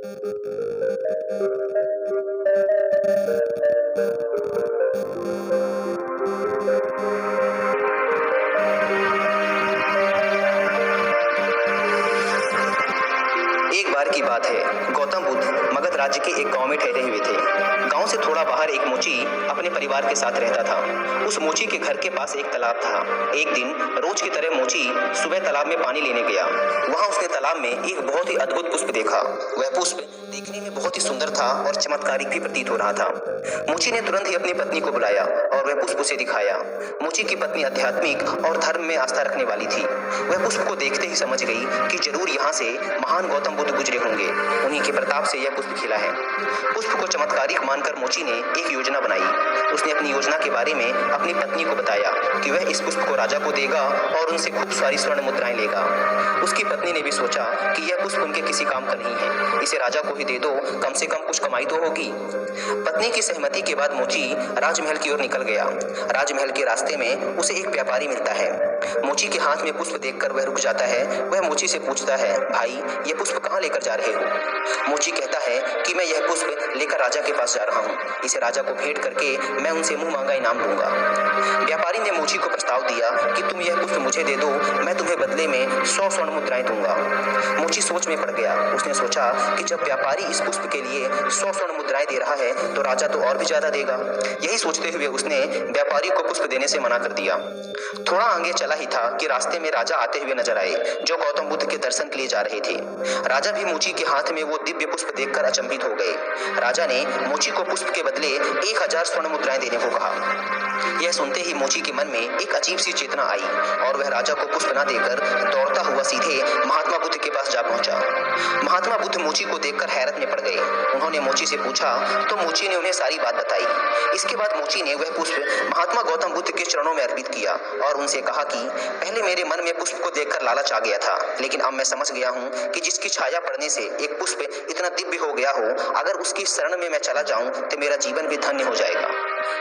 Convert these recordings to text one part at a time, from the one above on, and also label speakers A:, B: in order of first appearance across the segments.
A: एक बार की बात है, गौतम बुद्ध मगध राज्य के एक गांव में ठहरे हुए थे। गांव से थोड़ा बाहर एक मोची अपने परिवार के साथ रहता था। उस मोची के घर के पास एक तालाब था। एक दिन रोज की तरह मोची सुबह तालाब में पानी लेने गया। वहां उसने तालाब में एक बहुत ही अद्भुत पुष्प देखा। वह पुष्प देखने में बहुत ही सुंदर था और चमत्कारिक भी प्रतीत हो रहा था। मोची ने तुरंत ही अपनी पत्नी को बुलाया और वह पुष्प उसे दिखाया। मोची की पत्नी आध्यात्मिक और धर्म में आस्था रखने वाली थी। वह पुष्प को देखते ही समझ गई कि जरूर यहाँ से महान गौतम बुद्ध गुजरे होंगे। उन्हीं के प्रताप से यह पुष्प खिला है। पुष्प को चमत्कारिक मानकर मोची ने एक योजना बनाई। उसने अपनी योजना के बारे में अपनी पत्नी को बताया कि वह इस पुष्प को राजा को देगा और उनसे खूब सारी स्वर्ण मुद्राएं लेगा। उसकी पत्नी ने भी सोचा कि यह पुष्प उनके किसी काम का नहीं है, इसे राजा को ही दे दो, कम से कम कुछ कमाई तो होगी। पत्नी की सहमति के बाद मोची राजमहल की ओर निकल गया। राजमहल के रास्ते में उसे एक व्यापारी मिलता है। मोची के हाथ में पुष्प देखकर वह रुक जाता है। वह मोची से पूछता है, भाई ये पुष्प कहाँ लेकर जा रहे हो? मोची कहता है कि मैं यह पुष्प लेकर राजा के पास जा रहा हूँ। इसे राजा को भेंट करके मैं उनसे मुंह मांगा इनाम लूंगा। व्यापारी ने मोची को प्रस्ताव दिया कि तुम यह पुष्प मुझे दे दो, मैं तुम्हें बदले में 100 स्वर्ण मुद्राएं दूंगा। मोची सोच में पड़ गया। उसने सोचा कि जब व्यापारी इस पुष्प के लिए 100 स्वर्ण मुद्राएं दे रहा है तो राजा तो और भी ज्यादा देगा। यही सोचते हुए उसने व्यापारी को पुष्प देने से मना कर दिया। थोड़ा आगे चला ही था कि रास्ते में राजा आते हुए नजर आए, जो गौतम बुद्ध के दर्शन के लिए जा रहे थे। राजा भी मोची के हाथ में वो दिव्य पुष्प देखकर अचंभित हो गए। राजा ने मोची को पुष्प के बदले 1000 स्वर्ण मुद्राएं देने को कहा। यह सुनते ही मोची के मन में एक अजीब सी चेतना आई और वह राजा को पुष्प न देकर दौड़ता हुआ सीधे महात्मा बुद्ध के पास जा पहुंचा। महात्मा बुद्ध मोची को देखकर हैरत में पड़ गए। उन्होंने मोची से पूछा तो मोची ने उन्हें सारी बात बताई। इसके बाद मोची ने वह पुष्प महात्मा गौतम बुद्ध के चरणों में अर्पित किया और उनसे कहा कि पहले मेरे मन में पुष्प को देखकर लालच आ गया था, लेकिन अब मैं समझ गया हूँ कि जिसकी छाया पड़ने से एक पुष्प इतना दिव्य हो गया हो, अगर उसकी शरण में मैं चला जाऊं तो मेरा जीवन भी धन्य हो जाएगा।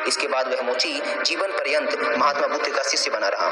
A: इसके बाद वह मोची जीवन पर्यंत महात्मा बुद्ध का शिष्य बना रहा।